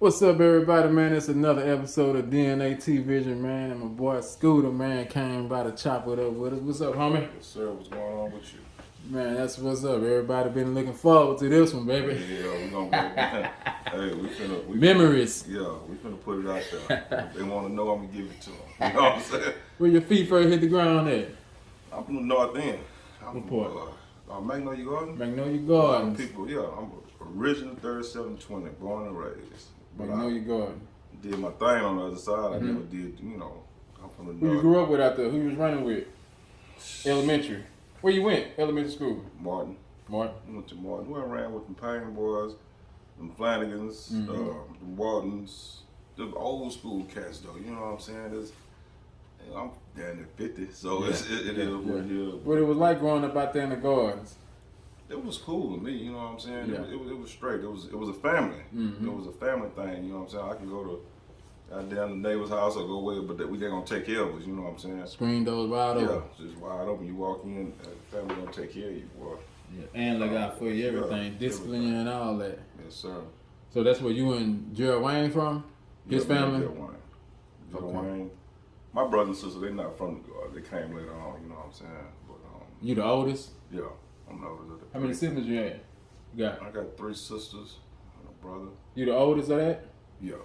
What's up, everybody, man? It's another episode of DnA-Tvision, man. And my boy Scooter, man, came by to chop it up with us. What's up, homie? Yes, sir. What's going on with you? Man, that's what's up. Everybody been looking forward to this one, baby. Yeah, we gonna go. Hey, we Memories. Yeah, we finna put it out there. If they want to know, I'm gonna give it to them. You know what I'm saying? Where your feet first hit the ground at? I'm from the North End. What part? Magnolia Garden. Magnolia Gardens. People, yeah, I'm original 3720, born and raised. But Magnolia Garden. did my thing on the other side. I never did, I'm from the Who you North. grew up with out there? Who you was running with? Elementary. Where you went? Elementary school. Martin. Martin. I went to Martin. We ran with them Payne boys, them Flanagans, the Wardens, the old school cats though. You know what I'm saying? I'm down at 50, so it is what it is. What it was like growing up out there in the gardens? It was cool to me, you know what I'm saying? Yeah. It was straight. It was a family. It was a family thing, you know what I'm saying? I can go to down the neighbor's house or go away, but they're gonna take care of us, you know what I'm saying? Screen doors wide open. Yeah, just wide open. You walk in, the family gonna take care of you, boy. Yeah. And look out for you, everything, discipline you and all that. Yes, sir. So that's where you and Gerald Wayne from? His family? Gerald Wayne. My brother and sister, they're not from the Garden. They came later on, you know what I'm saying? But You the oldest? yeah, I'm the oldest of the How many three. siblings you had? You got? I got 3 sisters and a brother. You the oldest of that? Yeah.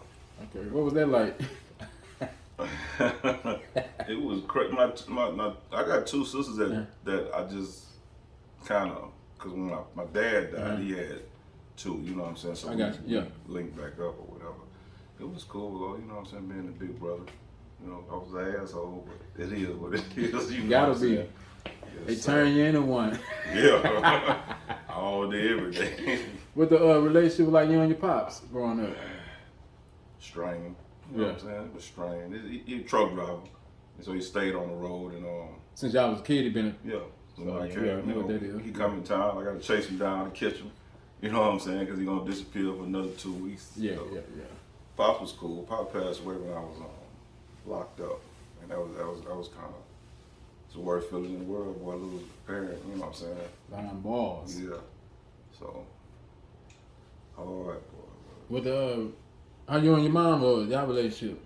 Okay. What was that like? It was crazy. I got 2 sisters that I just kind of, because when my dad died, he had 2, you know what I'm saying? So I got you, yeah. we linked back up or whatever. It was cool though, you know what I'm saying, being the big brother. You know, I was an asshole, but it is what it is. You know Gotta what I'm be. saying? They Yes, turn sir. you into one. Yeah. All day, every day. What the relationship was like you and your pops growing up? Strained. You know what I'm saying? It was strained. He a truck driver. And so he stayed on the road and Since y'all was a kid, he been. yeah. So when I yeah, came, I know what that is. he come in town, I got to chase him down to catch him. You know what I'm saying? Because he going to disappear for another 2 weeks. Yeah, So, yeah. Pop was cool. Pop passed away when I was locked up. And that was kind of, it's the worst feeling in the world, boy, lose a parent, you know what I'm saying? Behind balls. Yeah. So, all right, boy. What how you and your mom was? Y'all relationship?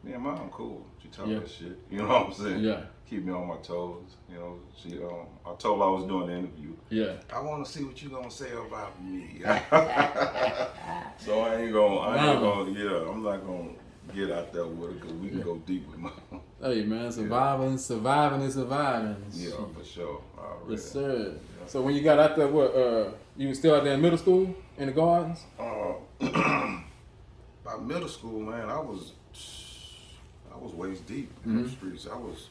Me and mom cool. She taught Yeah. me shit. You know what I'm saying? Yeah. Keep me on my toes. You know, she I told her I was doing the interview. Yeah. I want to see what you gonna say about me. So I'm not gonna get out there with her because we can go deep with mom. Hey man, surviving is surviving. Yeah, for sure. Already. Yes, sir. Yeah. So when you got out there, what? You was still out there in middle school in the gardens? By middle school, man, I was waist deep in the streets. I was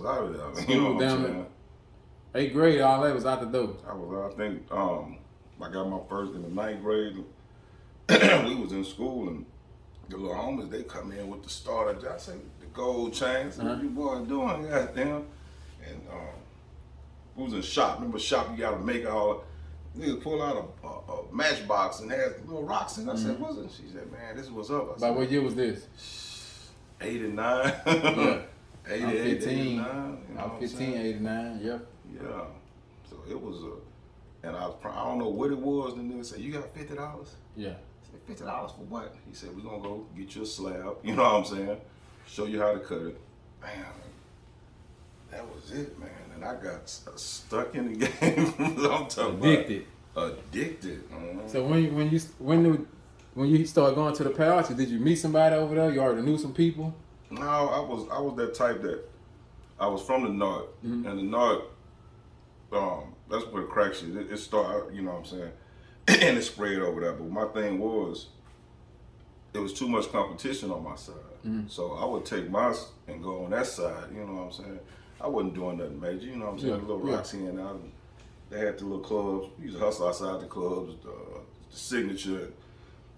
out of there. You know what I'm saying? 8th grade, all that was out the door. I think I got my first in the 9th grade. We was in school and the little homies, they come in with the starter. I say the gold chains. What you boys doing? Goddamn. And we was in shop. Remember shop? You got to make all. Niggas pull out a matchbox and has little rocks in it. I said, what's it? She said, man, this is what's up. I By said, what year was this? 89. Yeah. 88, I'm 15. 89. You know I'm what I'm 15, saying? 89. Yep. Yeah. So it was and I don't know what it was. The nigga said, you got $50? Yeah. I said, $50 for what? He said, we're going to go get you a slab. You know what I'm saying? Show you how to cut it. Bam. That was it, man. And I got stuck in the game. I'm talking Addicted. Addicted. Man. So when you started going to the party, did you meet somebody over there? You already knew some people? No, I was that type that I was from the North, and the North, that's where the crack shit. It started, you know what I'm saying, and it spread over there. But my thing was, it was too much competition on my side, so I would take and go on that side. You know what I'm saying? I wasn't doing nothing major. You know what I'm saying? Yeah, The little rocks in and out. They had the little clubs. We used to hustle outside the clubs, the Signature.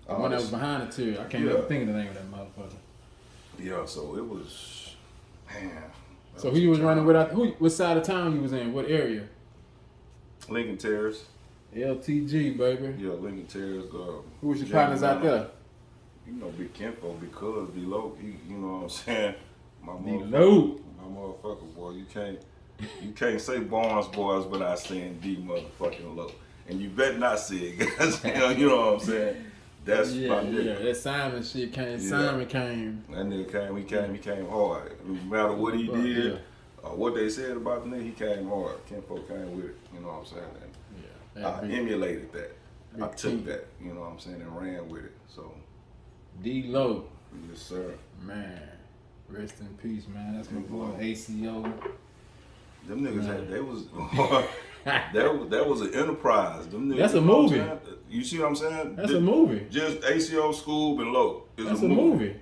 The one that was behind the tier. I can't even think of the name of that motherfucker. Yeah, so it was, man. So who you was running with? What side of town you was in? What area? Lincoln Terrace. LTG, baby. Yeah, Lincoln Terrace. Who was your partners out there? You know, Big Kenfo, because D-Lo, you know what I'm saying? My motherfucker, boy, you can't say Barnes boys without saying D motherfucking Low. And you better not say it, guys. You know what I'm saying? That's my Yeah, nigga. that Simon shit came. Yeah. Simon came. That nigga he came hard. No matter what he did, or what they said about the nigga, he came hard. Kinfolk came with it. You know what I'm saying? And Yeah. I emulated that. I took team. that. You know what I'm saying? And ran with it. So. D-Lo. Yes, sir. Man, rest in peace, man. That's my boy ACO. Them niggas, they was that was an enterprise. Them niggas, That's a you know movie. what I'm saying? You see what I'm saying? That's a movie. Just ACO, Scoob, and Low. That's a movie.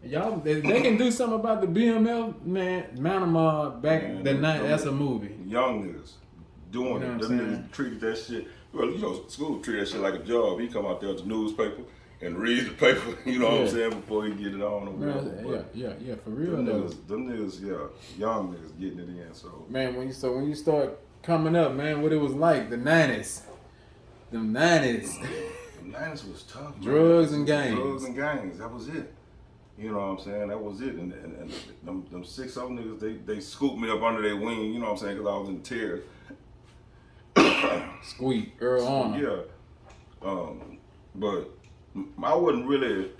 Y'all, they can do something about the BML, man. Manama back the night. That's a movie. Young niggas doing You know it. what Them I'm niggas treated that shit. Well, you know, Scoob treated that shit like a job. He come out there with the newspaper and read the paper. You know what I'm saying, before he get it on or whatever. Yeah, for real them though. Niggas, young niggas getting it in. So man, when you start coming up, man, what it was like the 90s, them 90s. The 90s was tough. Drugs and gangs. Drugs and gangs. That was it. You know what I'm saying? That was it. And them 6 old niggas, they scooped me up under their wing. You know what I'm saying? Because I was in tears. Squeak, Earl on. Yeah. But I wasn't really.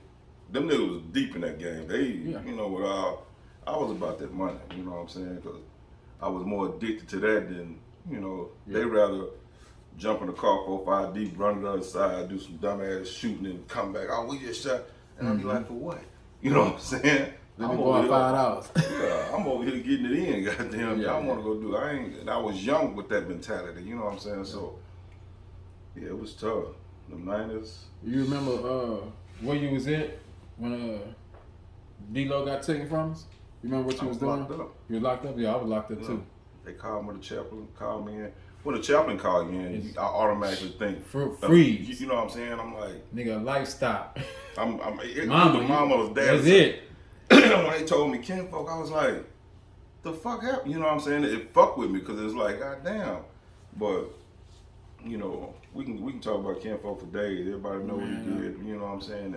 Them niggas was deep in that game. They, you know, I was about that money. You know what I'm saying? Because I was more addicted to that than, you know, they rather jump in the car 4 or 5 deep, run to the other side, do some dumbass shooting, and come back. Oh, we just shot. And I'd be like, for what? You know what I'm saying? Let me go $5. Yeah, I'm over here getting it in, goddamn. I want to go do. And I was young with that mentality. You know what I'm saying? So, yeah, it was tough. The 90s. You remember where you was at when D-Lo got taken from us? You remember what you was doing? Locked up. You were locked up? Yeah, I was locked up too. They called me, the chaplain called me in. When the chaplain called you in, I automatically think freeze. You know what I'm saying? I'm like, nigga, life stop. Mama's dad. That's it. When they told me kinfolk, I was like, the fuck happened? You know what I'm saying? It fucked with me because it's like, goddamn. But, you know, we can talk about kinfolk for days. Everybody know what he did. You know what I'm saying?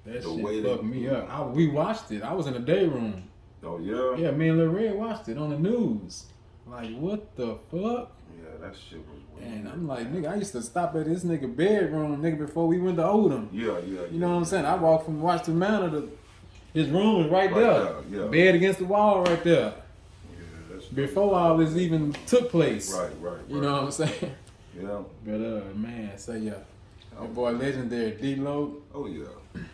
That shit fucked me up. We watched it. I was in the day room. Oh, yeah? Yeah, me and Lil Red watched it on the news. Like, what the fuck? Yeah, that shit was weird. And I'm like, nigga, I used to stop at this nigga bedroom, nigga, before we went to Odom. Yeah. You know what I'm saying? I walked from Washington Manor to his room was right there. Yeah. Bed against the wall right there. Yeah, that's before all this even took place. Right. You know what I'm saying? Yeah. But man, that boy legendary D-Lo. Oh yeah,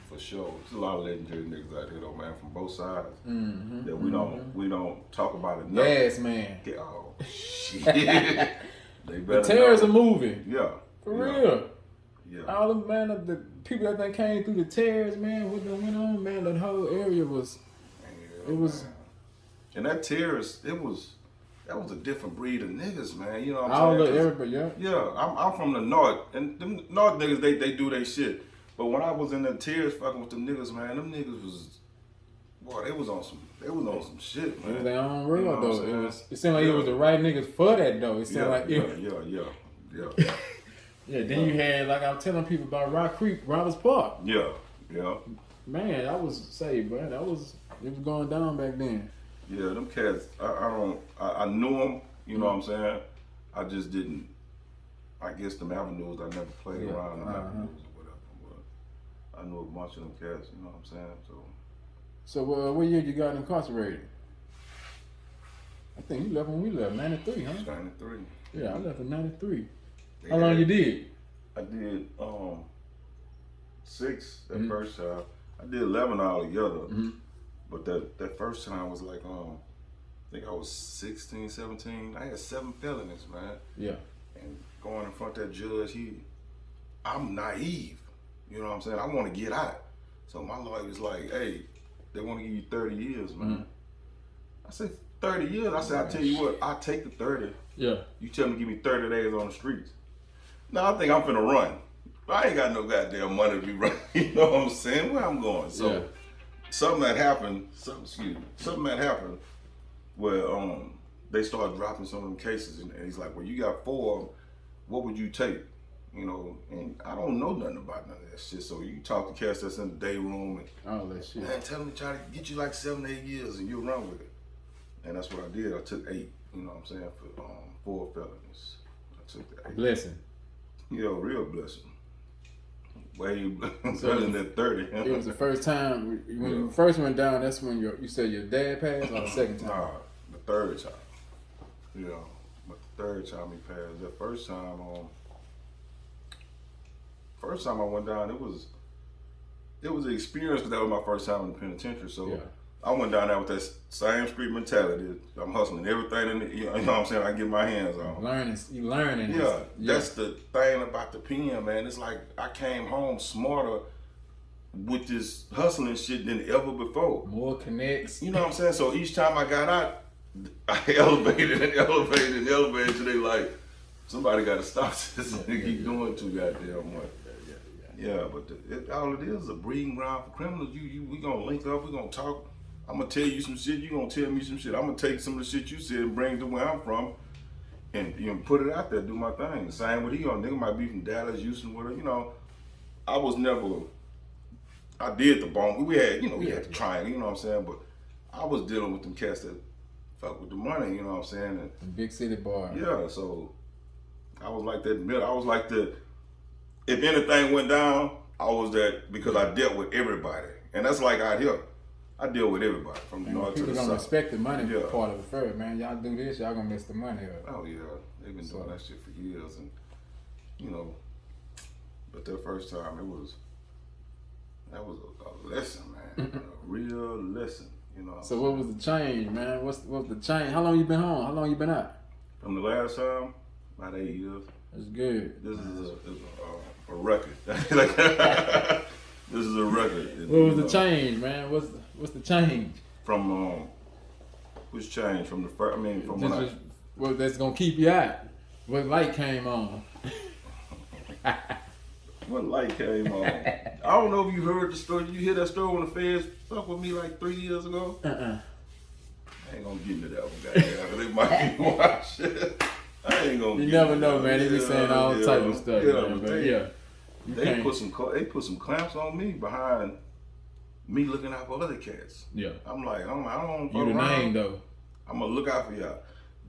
for sure. There's a lot of legendary niggas out here though, man, from both sides. Mm-hmm. That we don't talk about it enough. Yes, man. Oh shit. They better. The Terror's a movie. Yeah. For real. Yeah. All the man of the people that came through the Terrors, man, what that went on, man, that whole area was and that Terrors, that was a different breed of niggas, man. You know what I'm all saying? Everybody, yeah. Yeah, I'm from the north, and them north niggas they do their shit. But when I was in the Terrors fucking with them niggas, man, them niggas was, boy, they was on some shit, man. It was their own world, You know what I'm though. saying? It seemed like it was the right niggas for that, though. It seemed like Yeah. Yeah, then you had, like I was telling people about Rock Creek, Roberts Park. Yeah. Man, I was saved, bro. It was going down back then. Yeah, them cats, I knew them, you know what I'm saying? I just didn't, I guess them avenues, I never played around them avenues or whatever, but I knew a bunch of them cats, you know what I'm saying? So what year you got incarcerated? I think you left when we left, 93, huh? 93. Yeah, I left in 93. How long you did? I did 6 that first time. I did 11 all together. But that first time was like, I think I was 16, 17. I had 7 felonies, man. Yeah. And going in front of that judge, I'm naive. You know what I'm saying? I want to get out. So my lawyer was like, hey, they want to give you 30 years, man. I said, 30 years? I said, I'll tell you what, I'll take the 30. Yeah. You tell me to give me 30 days on the streets. Now I think I'm finna run. I ain't got no goddamn money to be running. You know what I'm saying? Where I'm going. So something had happened where they started dropping some of them cases, and he's like, well, you got 4 of them, what would you take? You know, and I don't know nothing about none of that shit. So you talk to cats that's in the day room and all that shit. Man, tell them to try to get you like 7, 8 years and you'll run with it. And that's what I did. I took 8, you know what I'm saying, for 4 felonies. I took the 8. Blessing. Yeah, real blessing. way better than that 30. It was the first time when you first went down. That's when you said your dad passed, or the second time? Nah, the third time. Yeah, but the third time he passed. The first time I went down, it was an experience because that was my first time in the penitentiary. So I went down there with that same street mentality. I'm hustling everything in the, you know what I'm saying, I get my hands on. You learning. Yeah, that's the thing about the pen, man. It's like I came home smarter with this hustling shit than ever before. More connects. You know what I'm saying? So each time I got out, I elevated and elevated and elevated till they like, somebody got to stop this and keep doing too goddamn much. Yeah, but all it is a breeding ground for criminals. We gonna link up, we gonna talk. I'm gonna tell you some shit, you gonna tell me some shit. I'm gonna take some of the shit you said and bring it to where I'm from and put it out there, do my thing. The same with nigga might be from Dallas, Houston, whatever, I did the bone. We had, we had the triangle, you know what I'm saying? But I was dealing with them cats that fuck with the money, you know what I'm saying? And big city boy. Yeah, so I was like that middle. I was like if anything went down, I was that because I dealt with everybody. And that's like out here. I deal with everybody from the north to the south. People don't respect the money part of it first, man. Y'all do this, y'all gonna mess the money up. Oh yeah, they've been doing that shit for years, and but that first time that was a lesson, man, a real lesson, So what was the change, man? What's the change? How long you been home? How long you been out? From the last time, about 8 years. That's good. This is a record. This is a record. What was the change, man? What's the change? From which change? From the first? I mean, from what that's gonna keep you out? What light came on? What light came on? I don't know if you heard the story. You hear that story when the feds fucked with me like 3 years ago? I ain't gonna get into that one, goddamn. They might be watching. I ain't gonna. You never know, man. They be saying all type of stuff. They put some clamps on me behind me looking out for other cats. Yeah. I'm like, I don't. You the name though. I'm gonna look out for y'all.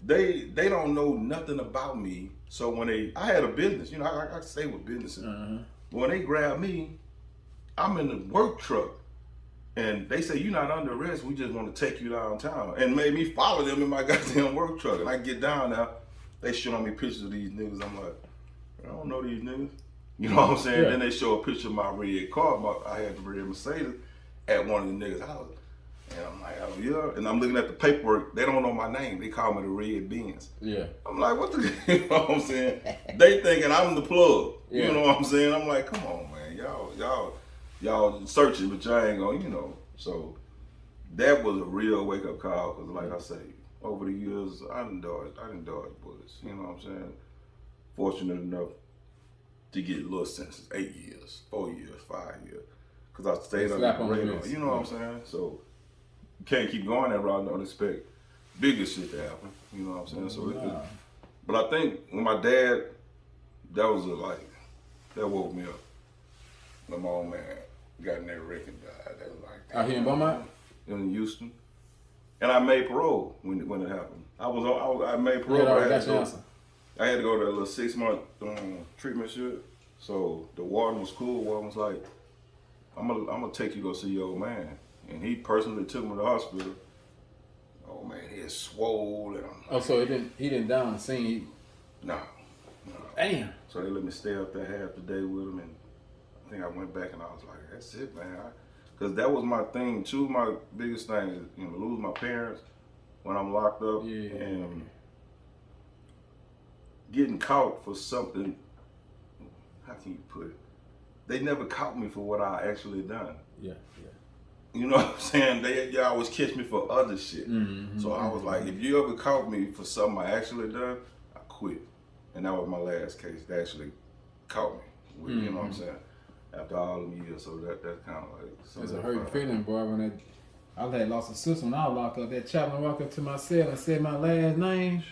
They don't know nothing about me. So when I had a business, I stay with businesses. But when they grab me, I'm in the work truck, and they say, "You're not under arrest. We just want to take you downtown," and made me follow them in my goddamn work truck. And I get down there, they showing me pictures of these niggas. I'm like, I don't know these niggas. You know what I'm saying? Yeah. Then they show a picture of my red car. I had the red Mercedes at one of the niggas' houses. And I'm like, oh yeah. And I'm looking at the paperwork. They don't know my name. They call me the Red Benz. Yeah. I'm like, what the, you know what I'm saying? They thinking I'm the plug. Yeah. You know what I'm saying? I'm like, come on, man. Y'all searching, but y'all ain't gonna, So that was a real wake up call. Cause like I say, over the years, I done dodged bullets. You know what I'm saying? Fortunate enough to get little sentences, 8 years, 4 years, 5 years. Cause I stayed on the radar. You know what I'm saying? So you can't keep going that route and don't expect bigger shit to happen. You know what I'm saying? So but I think when my dad, that woke me up. When my old man got in that wreck and died. That was like out here in Beaumont? In Houston. And I made parole when it happened. I made parole. I had to go to a little 6-month treatment shit. So the warden was cool. The warden was like, I'm gonna take you to go see your old man. And he personally took me to the hospital. Oh man, he is swole. So he didn't die on the scene? No. Damn. So they let me stay up there half the day with him, and I think I went back and I was like, that's it, man. Because that was my thing too. My biggest thing is, lose my parents when I'm locked up, and getting caught for something. How can you put it? They never caught me for what I actually done. Yeah. You know what I'm saying? They always catch me for other shit. So I was like, if you ever caught me for something I actually done, I quit. And that was my last case. They actually caught me. You know what I'm saying? After all them years, so that's kind of like. It's a hurting feeling, boy. When I had lost a sister when I was locked up. That chaplain walked up to my cell and said my last name.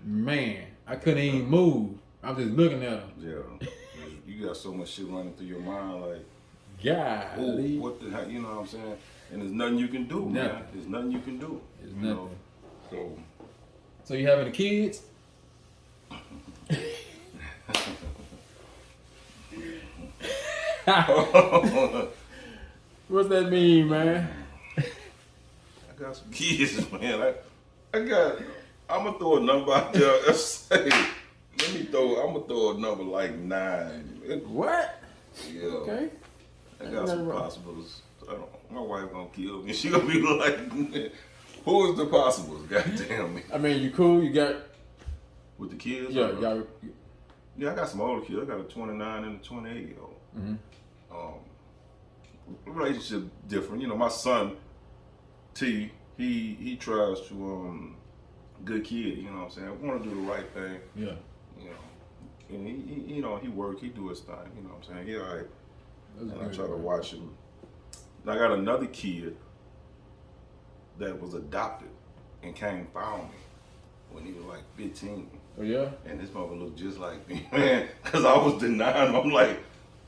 Man, I couldn't even move. I was just looking at him. Yeah. You got so much shit running through your mind, like, golly. What the heck, you know what I'm saying? And there's nothing you can do, man. There's nothing you can do. There's nothing. So you have any kids? What's that mean, man? I got some kids, man. I'm gonna throw a number out there. Say, I'm gonna throw a number like 9. What? Yeah. Okay. I got some possibles. My wife gonna kill me. She gonna be like, who is the possibles? God damn me. I mean, you cool? You got with the kids? Yeah, y'all. Yeah, I got some older kids. I got a 29 and a 28-year-old. Relationship different. You know, my son T, he tries to good kid. You know what I'm saying? I want to do the right thing. Yeah. You know, and he you know, he work, he do his thing. You know what I'm saying? He all right. And I try to watch him. And I got another kid that was adopted and came and found me when he was like 15. Oh yeah? And this mother looked just like me, man. Cause I was denying him. I'm like,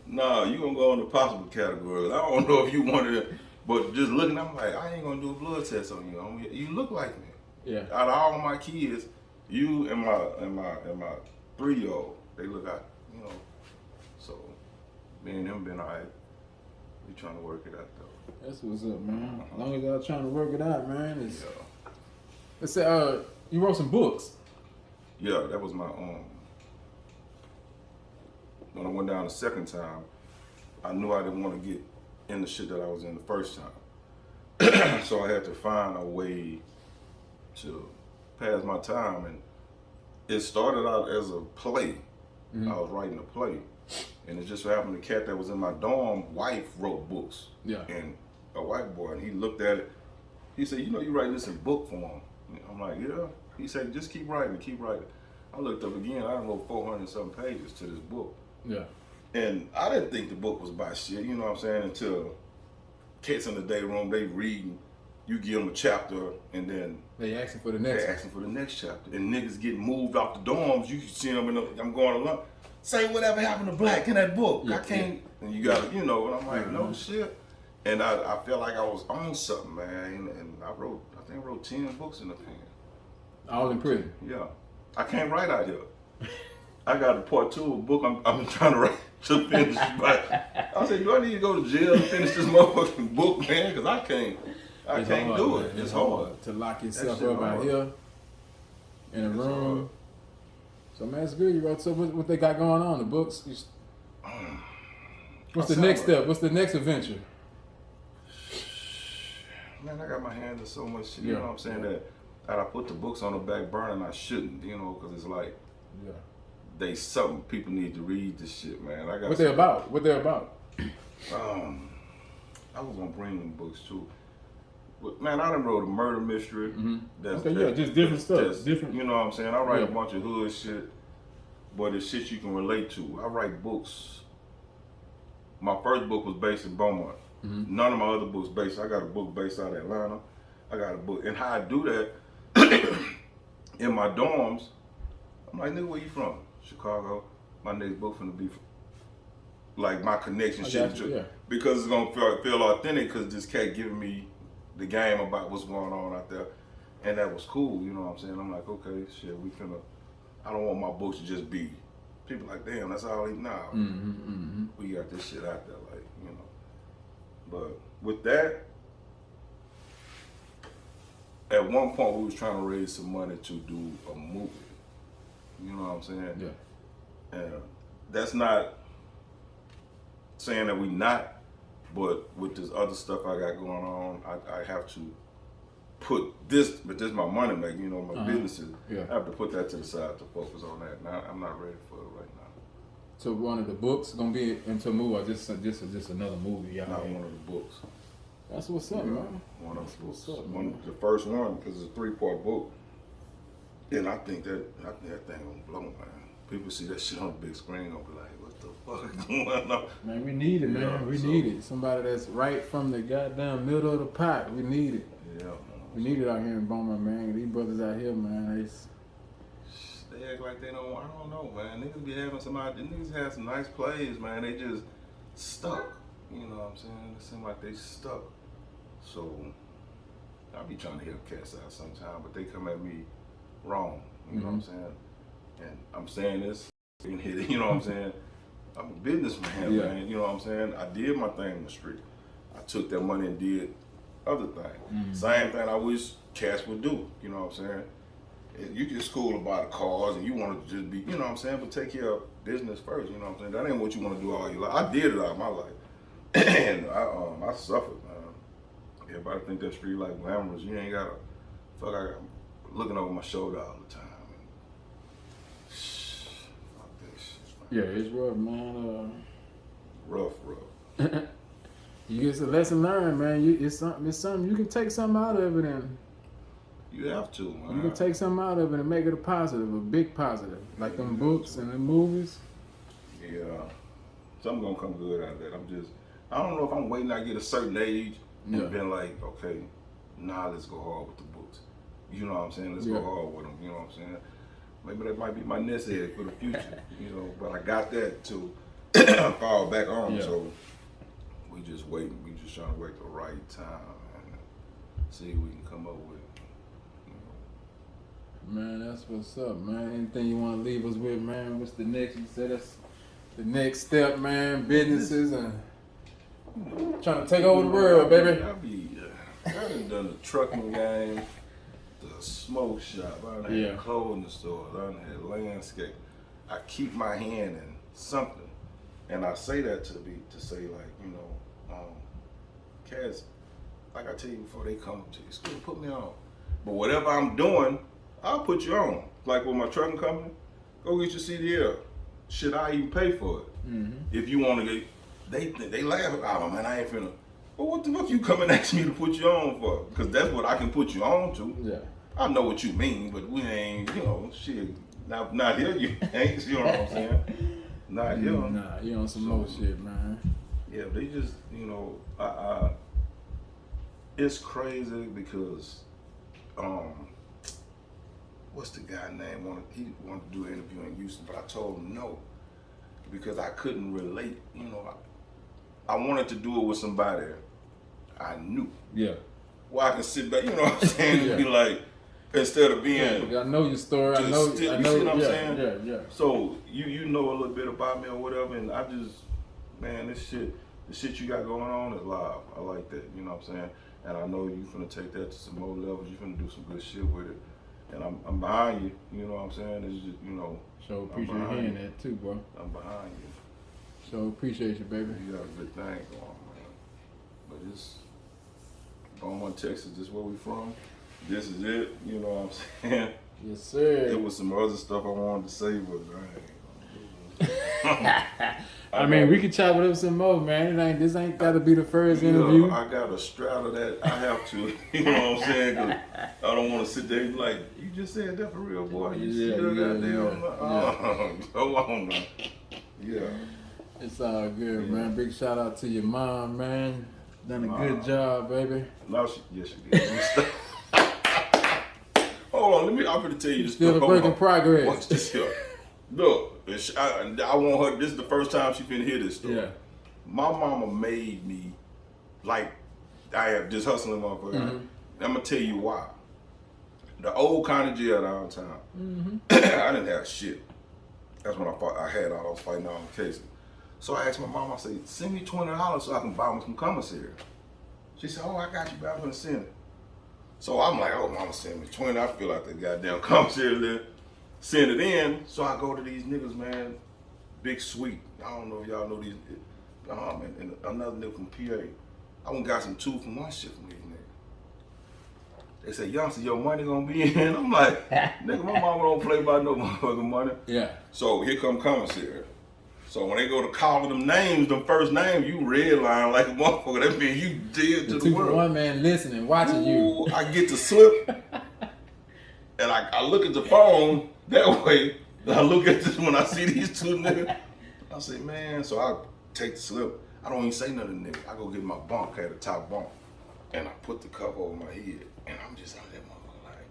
nah, you gonna go in the possible category. I don't know if you wanted it, but just looking, I'm like, I ain't gonna do a blood test on you. You look like me. Yeah. Out of all my kids, you and my 3-year-old, they look out, you know. So me and them been alright. We trying to work it out though. That's what's up, man. As long as y'all trying to work it out, man. It's, yeah. Let's say, you wrote some books. Yeah, that was my when I went down the second time, I knew I didn't want to get in the shit that I was in the first time. So I had to find a way to pass my time, and it started out as a play. I was writing a play, and it just so happened the cat that was in my dorm wife wrote books. Yeah. And a white boy, and he looked at it. He said, "You know, you writing this in book form." I'm like, "Yeah." He said, "Just keep writing, keep writing." I looked up again. I wrote 400 something pages to this book. Yeah. And I didn't think the book was about shit. You know what I'm saying? Until cats in the day room, they reading. You give them a chapter, and then they asking for the next. They asking for the next chapter, and niggas getting moved off the dorms. You can see them I'm going along. Say whatever happened to black in that book. Yeah, I can't. Yeah. And you got to, you know. And I'm like, no shit. And I felt like I was on something, man. And I think I wrote 10 books in the pen. All in prison. Yeah. I can't write out here. I got a part 2 of a book I'm trying to write to finish. But I said, do I need to go to jail to finish this motherfucking book, man? Because I can't hard, do man. it. It's hard. To lock yourself up out here in a room. Hard. So man, it's good. You wrote. So what they got going on? The books. What's the next step? What's the next adventure? Man, I got my hands in so much shit. You know what I'm saying? That I put the books on the back burner and I shouldn't. You know, because it's like something people need to read this shit, man. I got what they about? What they're about? I was gonna bring them books too. But man, I done wrote a murder mystery. Just different stuff. Different. You know what I'm saying? I write a bunch of hood shit, but it's shit you can relate to. I write books. My first book was based in Beaumont. None of my other books based. I got a book based out of Atlanta. I got a book, and how I do that in my dorms. I'm like, nigga, where you from? Chicago. My next book finna be like my connection shit, because it's gonna feel authentic. Because this cat giving me the game about what's going on out there, and that was cool. You know what I'm saying? I'm like, okay, shit, we finna. I don't want my books to just be people like, damn, that's all he now. We got this shit out there, like, you know. But with that, at one point we was trying to raise some money to do a movie. You know what I'm saying? Yeah. And that's not saying that we not, but with this other stuff I got going on, I have to put this, but this is my money making, you know, my businesses. Yeah. I have to put that to the side to focus on that. Now I'm not ready for it right now. So one of the books gonna be into a movie, or just another movie? Not one of the books. That's what's up, man. One of the books. The first one, because it's a 3-part book, and I think that thing gonna blow, man. People see that shit on the big screen, gonna be like, what the fuck going on? Man, we need it, man. Yeah, we need it. Somebody that's right from the goddamn middle of the pot. We need it. Yeah. We need it out here in Beaumont, man. These brothers out here, man, they act like they don't. I don't know, man. Niggas be having niggas have some nice plays, man. They just stuck. You know what I'm saying? It seem like they stuck. So I be trying to help cats out sometime, but they come at me wrong. You know what I'm saying? And I'm saying this, you know what I'm saying? I'm a businessman, Yeah. man. You know what I'm saying? I did my thing in the street. I took that money and did other things. Same thing I wish cats would do. You know what I'm saying? You get school about cars and you want to just be, you know what I'm saying, but take care of business first. You know what I'm saying? That ain't what you want to do all your life. I did it all my life, and I suffered, man. Everybody think that street life glamorous. You ain't gotta. I got looking over my shoulder all the time. Fuck that shit, man. Yeah, it's rough, man. Rough. You get a lesson learned, man. It's something you can take something out of it, and You have to, man. you can take something out of it and make it a positive, a big positive, like them books and the movies. Yeah, something gonna come good out of that. I don't know if I'm waiting till I get a certain age and been like, okay, nah, let's go hard with the books. You know what I'm saying? Let's go hard with them. You know what I'm saying? Maybe that might be my nest egg for the future. You know, but I got that to fall back on. So we just waiting. We just trying to wait the right time and see what we can come up with. Man, that's what's up, man. Anything you want to leave us with, man? What's the next? You said that's the next step, man. Businesses and trying to take over the world, baby. I done the trucking game, the smoke shop, I done had clothing store, I done had landscape. I keep my hand in something, and I say that to say like, you know, cats, like I tell you before they come up to you, school, put me on. But whatever I'm doing, I'll put you on. Like with my trucking company, go get your CDL. Should I even pay for it? Mm-hmm. If you want to get, they laugh at, oh man, I ain't finna. Well, what the fuck you come and ask me to put you on for? Because that's what I can put you on to. Yeah. I know what you mean, but we ain't, you know, shit. Not here, you ain't. You know what I'm saying? Not here. Nah, you on some more shit, man. Yeah, they just, you know, it's crazy because, what's the guy name? He wanted to do an interview in Houston, but I told him no because I couldn't relate. You know, I wanted to do it with somebody I knew. Yeah. Well, I can sit back, you know what I'm saying, and be like, instead of being. Yeah, I know your story. I know. You see what I'm saying? Yeah. So you know a little bit about me or whatever, and I just, man, the shit you got going on is live. I like that. You know what I'm saying? And I know you finna take that to some more levels. You finna do some good shit with it. And I'm behind you. You know what I'm saying? It's just, you know. So appreciate hearing that too, bro. I'm behind you. So appreciate you, baby. You got a good thing going, man. But it's Beaumont, Texas. This is where we from. This is it. You know what I'm saying? Yes, sir. There was some other stuff I wanted to say, but I mean, we can chop it up some more, man. This ain't got to be the first interview. I got a straddle that I have to. You know what I'm saying? 'Cause I don't want to sit there and be like, you just said that for real, boy. You still goddamn. Hold on, man. Yeah. It's all good, man. Big shout out to your mom, man. Done a good job, baby. No, yes, she did. Hold on, I'm going to tell you this Still a work in progress. Watch this here. Look, I want her, this is the first time she finna hear this story. Yeah. My mama made me, like, I have this hustling motherfucker. Mm-hmm. I'm going to tell you why. The old county jail downtown, I didn't have shit. That's when I was fighting all the cases. So I asked my mom, I said, send me $20 so I can buy me some commissary. She said, oh, I got you, but I'm gonna send it. So I'm like, oh, mama send me 20. I feel like the goddamn commissary there. Send it in. So I go to these niggas, man, Big Sweet. I don't know if y'all know these. Man, and another nigga from PA. I went and got some 2-for-1 shit from these niggas. They said, youngster, your money gonna be in. I'm like, nigga, my mama don't play by no motherfucking money. Yeah. So here come commissary. So when they go to calling them names, them first names, you redline like a motherfucker. That means you dead to the world. 2-for-1 man listening, watching you. I get the slip, and I look at the phone that way. I look at this when I see these two niggas. I say, man, so I take the slip. I don't even say nothing to nigga. I go get my bunk, at the top bunk, and I put the cover over my head, and I'm just out there motherfucker like,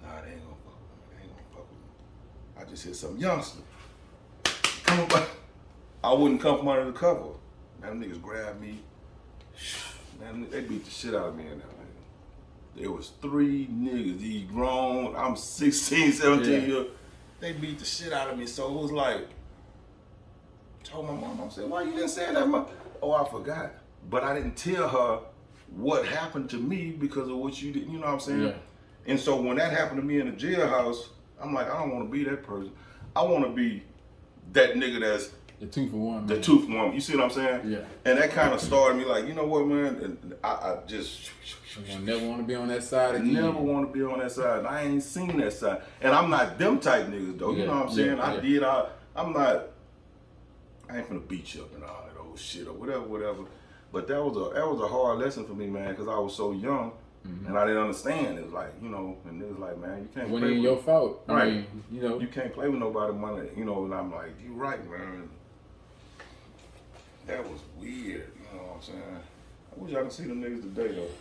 nah, they ain't gonna fuck with me. They ain't gonna fuck with me. I just hear some youngster come up. I wouldn't come from under the cover. Man, them niggas grabbed me. Man, they beat the shit out of me in there. There was 3 niggas, these grown, I'm 16, 17 years. They beat the shit out of me. So it was like told my mom, I said, why you didn't say that, Mom? Oh, I forgot. But I didn't tell her what happened to me because of what you did. You know what I'm saying? Yeah. And so when that happened to me in the jailhouse, I'm like, I don't want to be that person. I want to be that nigga that's The 2 for 1. the Man. 2 for 1. You see what I'm saying? Yeah. And that kind of started me like, you know what, man? And I just... I never want to be on that side I again. never want to be on that side. I ain't seen that side. And I'm not them type niggas, though. You know what I'm saying? I'm not... I ain't finna beat you up and all that old shit or whatever. But that was a hard lesson for me, man, because I was so young and I didn't understand. It was like, you know, and it was like, man, you can't It wasn't play even with your fault. Right. I mean, you know. You can't play with nobody money, you know, and I'm like, you right, man. That was weird, you know what I'm saying? I wish I could see them niggas today, though.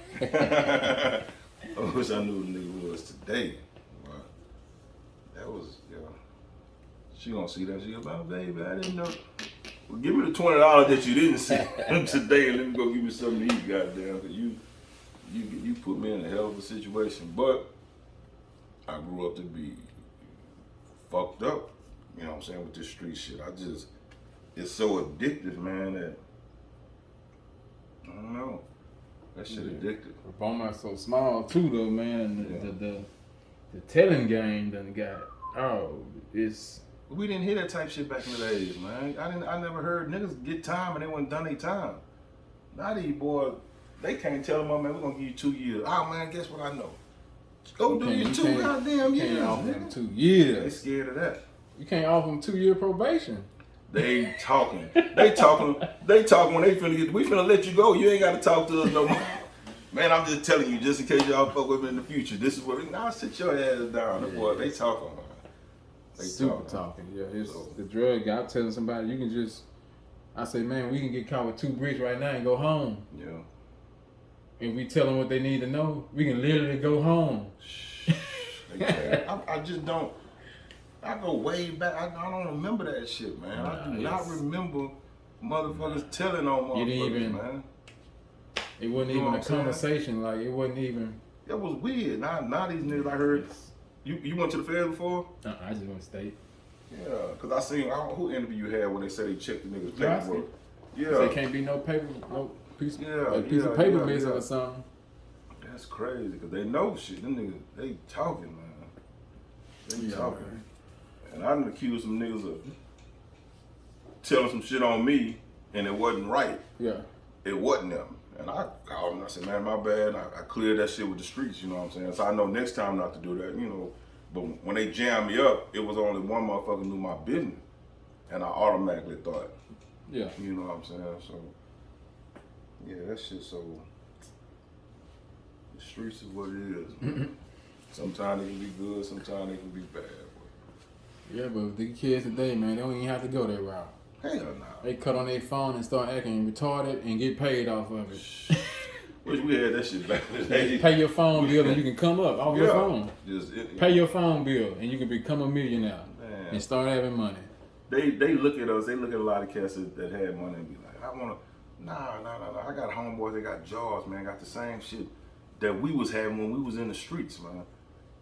I wish I knew the nigga was today. But that was, yeah. She gonna see that. She goes, oh, baby, I didn't know. Well, give me the $20 that you didn't see today and let me go give me something to eat, goddamn. Cause you put me in a hell of a situation. But I grew up to be fucked up, you know what I'm saying, with this street shit. It's so addictive, man, that I don't know. That shit addictive. Beaumont's so small too, though, man. And the telling game done got it's. We didn't hear that type shit back in the days, man. I never heard niggas get time and they wasn't done their time. Now these boys, they can't tell them, oh, man, we're gonna give you 2 years. Oh man, guess what I know? Go do your 2 goddamn years. You can't offer them nigga. 2 years. They scared of that. You can't offer them 2-year probation. They talking. They talking when they finna get, we finna let you go. You ain't gotta talk to us no more. Man, I'm just telling you, just in case y'all fuck with me in the future. This is what, now sit your ass down. Yeah. Boy, they talking, man. They Super talking. Yeah, it's the drug guy. I'm telling somebody, you can just, I say, man, we can get caught with 2 bricks right now and go home. Yeah. If we tell them what they need to know, we can literally go home. I just don't. I go way back. I don't remember that shit, man. I do not remember motherfuckers telling on motherfuckers, man. It wasn't even a conversation. Like, it wasn't even. That was weird. Now these niggas, I heard. You went to the feds before? I just went to state. Yeah, because I seen, who interview you had when they said they checked the niggas' paperwork. Yeah. There can't be no paper, no piece of paper missing or something. That's crazy, because they know shit. Them niggas, they talking, man. They talking. Man. And I done accused some niggas of telling some shit on me, and it wasn't right. Yeah. It wasn't them. And I called them, I said, man, my bad. I cleared that shit with the streets, you know what I'm saying? So I know next time not to do that, you know. But when they jammed me up, it was only one motherfucker knew my business. And I automatically thought, yeah, you know what I'm saying? So, yeah, that shit so, the streets is what it is. Man. Sometimes it can be good, sometimes it can be bad. Yeah, but the kids today, man, they don't even have to go that route. Hell no. They cut on their phone and start acting retarded and get paid off of it. Wish we had that shit back in the day. Pay your phone bill and you can come up off your phone. Just, pay your phone bill and you can become a millionaire and start having money. They look at us, they look at a lot of cats that had money and be like, I wanna, nah. I got homeboys that got jobs, man, got the same shit that we was having when we was in the streets, man.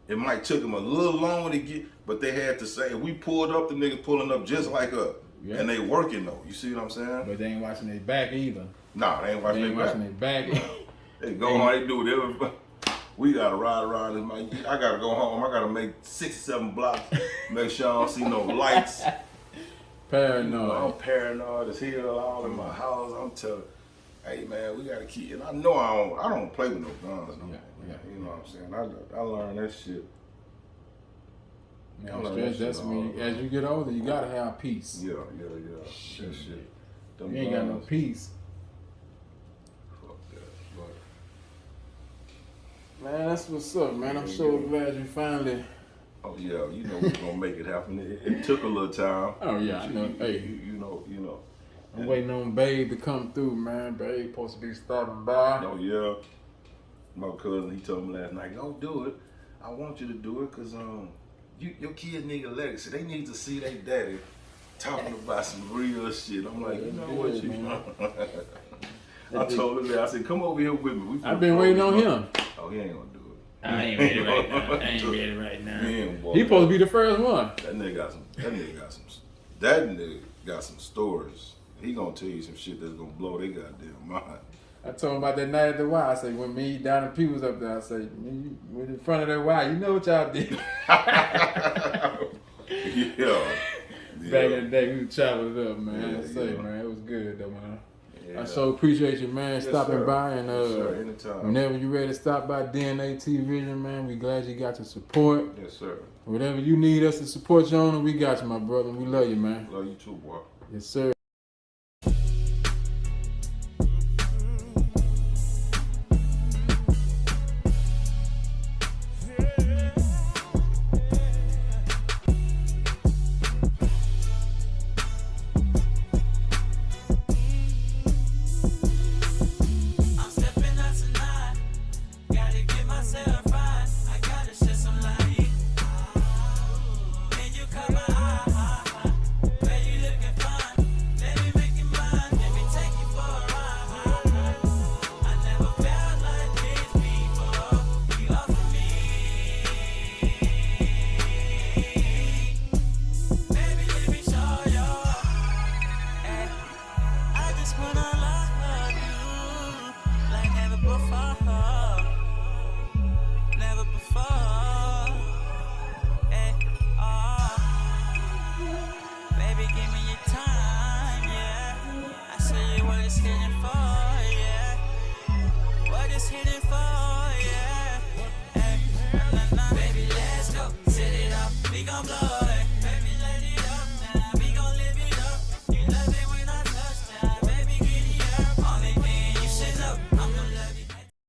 It might took them a little longer to get, but they had to say, we pulled up, the niggas pulling up just like us. Yeah. And they working though, you see what I'm saying? But they ain't watching their back either. Nah, they ain't watching their back. They go home, they do whatever. We gotta ride around this. I gotta go home. I gotta make 6 or 7 blocks. Make sure I don't see no lights. Paranoid. You know, I'm paranoid as hell. All in my house. I'm telling, hey man, we gotta keep. And I know I don't play with no guns. No more, you know what I'm saying? I learned that shit. Man, that's when as you get older, you gotta have peace. Yeah. That shit. You ain't got no peace. Man, that's what's up, man. I'm so glad you finally. Oh yeah, you know we're gonna make it happen. It took a little time. Oh yeah, I know. Hey, you know. I'm waiting on Babe to come through, man. Babe supposed to be stopping by. Oh yeah. My cousin, he told me last night, go do it. I want you to do it, cause your kids need a legacy. They need to see their daddy talking about some real shit. I'm like, you know what, you know. I told him that. I said, come over here with me. I've been waiting on him. Oh, he ain't gonna do it. I ain't ready right now. He supposed to be the first one. That nigga got some That nigga got some stories. He gonna tell you some shit that's gonna blow their goddamn mind. I told him about that night at the Y. I say, when me, Don, and P was up there, I say, you went in front of that Y, you know what y'all did. Yeah. Back in the day, we chopping it up, man. Yeah, I say, yeah. man, it was good, though, man. Yeah. I so appreciate you, man, Yes, stopping sir. by. And Yes, sir. Anytime. whenever you ready to stop by DnA-Tvision, man, we glad you got the support. Yes, sir. Whatever you need us to support you on, we got you, my brother. We love you, man. Love you too, boy. Yes, sir. What it's hitting for, yeah.